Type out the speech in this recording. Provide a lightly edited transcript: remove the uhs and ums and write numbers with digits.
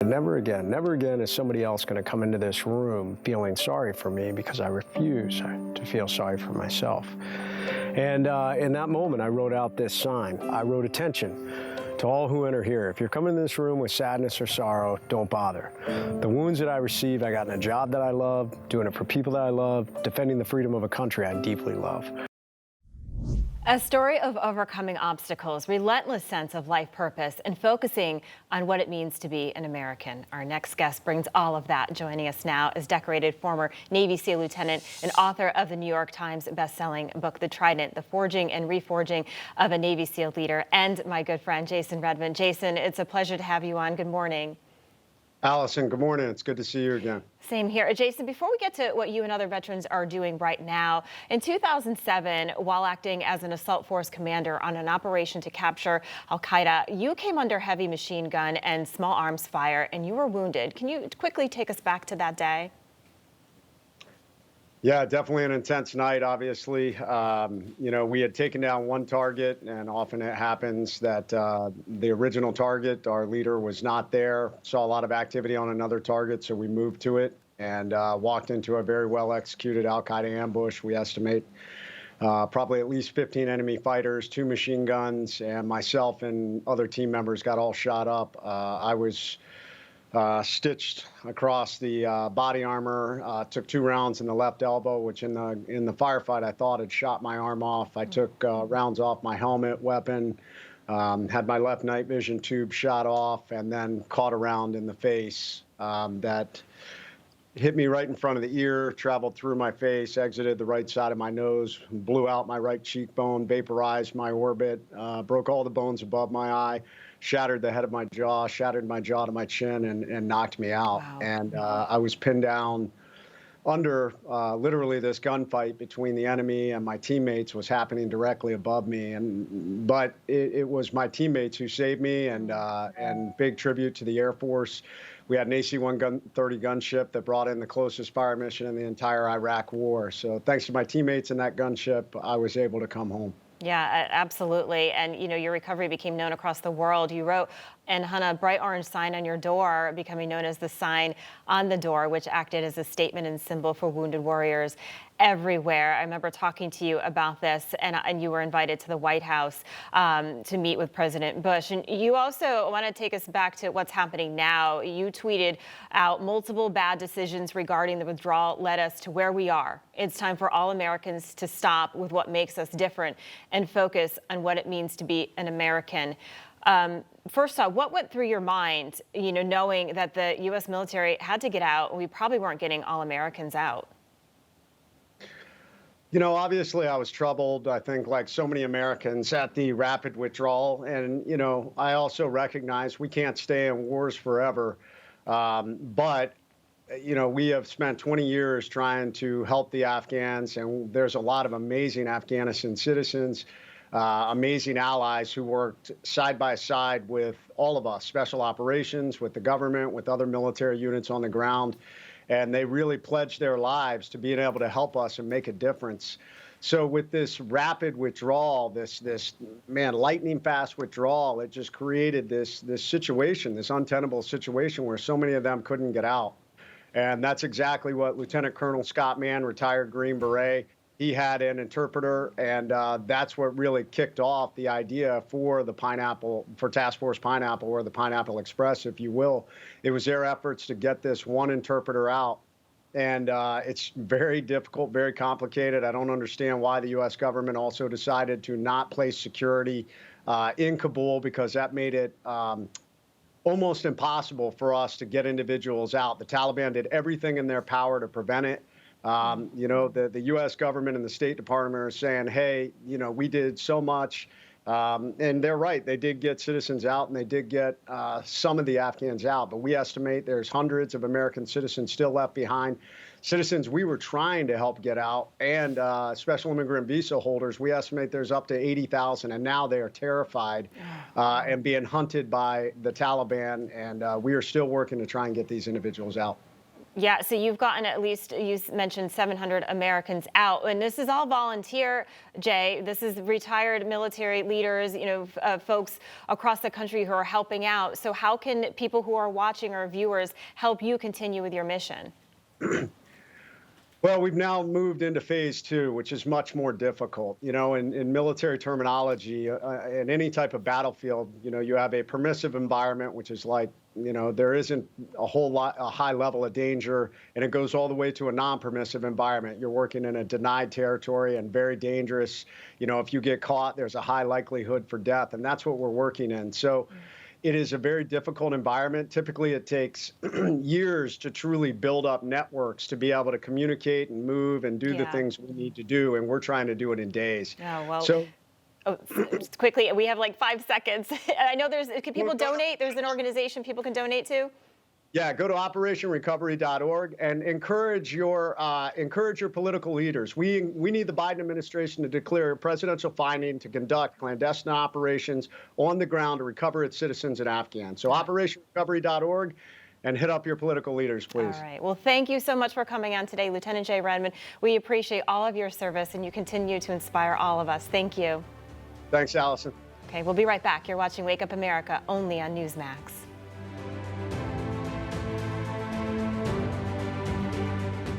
Never again is somebody else going to come into this room feeling sorry for me, because I refuse to feel sorry for myself. And in that moment, I wrote out this sign. I wrote, "Attention to all who enter here. If you're coming to this room with sadness or sorrow, don't bother. The wounds that I received, I got in a job that I love, doing it for people that I love, defending the freedom of a country I deeply love." A story of overcoming obstacles, relentless sense of life purpose, and focusing on what it means to be an American. Our next guest brings all of that. Joining us now is decorated former Navy SEAL lieutenant and author of the New York Times bestselling book, The Trident, The Forging and Reforging of a Navy SEAL Leader, and my good friend, Jason Redman. Jason, it's a pleasure to have you on. Good morning. Allison, good morning. It's good to see you again. Same here. Jason, before we get to what you and other veterans are doing right now, in 2007, while acting as an assault force commander on an operation to capture al-Qaeda, you came under heavy machine gun and small arms fire, and you were wounded. Can you quickly take us back to that day? Yeah, definitely an intense night, obviously. We had taken down one target, and often it happens that the original target, our leader, was not there. Saw a lot of activity on another target, so we moved to it and walked into a very well-executed al-Qaeda ambush. We estimate probably at least 15 enemy fighters, 2 machine guns, and myself and other team members got all shot up. I was stitched across the body armor, took 2 rounds in the left elbow, which in the firefight I thought had shot my arm off. I took rounds off my helmet, weapon, had my left night vision tube shot off, and then caught a round in the face that hit me right in front of the ear, traveled through my face, exited the right side of my nose, blew out my right cheekbone, vaporized my orbit, broke all the bones above my eye, shattered the head of my jaw, shattered my jaw to my chin, and knocked me out. Wow. And I was pinned down under literally this gunfight between the enemy and my teammates was happening directly above me. But it was my teammates who saved me, and big tribute to the Air Force. We had an AC-130 gunship that brought in the closest fire mission in the entire Iraq war. So thanks to my teammates in that gunship, I was able to come home. Yeah, absolutely. And, your recovery became known across the world. You wrote and hung a bright orange sign on your door, becoming known as the sign on the door, which acted as a statement and symbol for wounded warriors everywhere. I remember talking to you about this, and you were invited to the White House to meet with President Bush. And you also want to take us back to what's happening now. You tweeted out, "Multiple bad decisions regarding the withdrawal led us to where we are. It's time for all Americans to stop with what makes us different and focus on what it means to be an American." First off, what went through your mind, knowing that the U.S. military had to get out and we probably weren't getting all Americans out? Obviously I was troubled, I think, like so many Americans, at the rapid withdrawal. And, I also recognize we can't stay in wars forever. But we have spent 20 years trying to help the Afghans, and there's a lot of amazing Afghanistan citizens, amazing allies who worked side by side with all of us, special operations, with the government, with other military units on the ground. And they really pledged their lives to being able to help us and make a difference. So with this rapid withdrawal, this lightning fast withdrawal, it just created this situation, this untenable situation where so many of them couldn't get out. And that's exactly what Lieutenant Colonel Scott Mann, retired Green Beret, he had an interpreter, and that's what really kicked off the idea for Task Force Pineapple, or the Pineapple Express, if you will. It was their efforts to get this one interpreter out. And it's very difficult, very complicated. I don't understand why the U.S. government also decided to not place security in Kabul, because that made it almost impossible for us to get individuals out. The Taliban did everything in their power to prevent it. The U.S. government and the State Department are saying, hey, we did so much. And they're right. They did get citizens out, and they did get some of the Afghans out. But we estimate there's hundreds of American citizens still left behind. Citizens we were trying to help get out, and special immigrant visa holders, we estimate there's up to 80,000. And now they are terrified and being hunted by the Taliban. And we are still working to try and get these individuals out. Yeah, so you've gotten at least, you mentioned 700 Americans out, and this is all volunteer, Jay. This is retired military leaders, folks across the country who are helping out. So how can people who are watching or viewers help you continue with your mission? Well, we've now moved into phase 2, which is much more difficult. In military terminology, in any type of battlefield, you have a permissive environment, which is like, there isn't a high level of danger, and it goes all the way to a non-permissive environment. You're working in a denied territory and very dangerous. If you get caught, there's a high likelihood for death, and that's what we're working in. So it is a very difficult environment. Typically, it takes years to truly build up networks to be able to communicate and move and do the things we need to do, and we're trying to do it in days. Oh, well. So, just quickly, we have like 5 seconds. I know can people donate? There's an organization people can donate to? Yeah, go to operationrecovery.org and encourage your political leaders. We need the Biden administration to declare presidential funding to conduct clandestine operations on the ground to recover its citizens in Afghan. So operationrecovery.org, and hit up your political leaders, please. All right. Well, thank you so much for coming on today, Lieutenant Jay Redman. We appreciate all of your service, and you continue to inspire all of us. Thank you. Thanks, Allison. Okay, we'll be right back. You're watching Wake Up America only on Newsmax.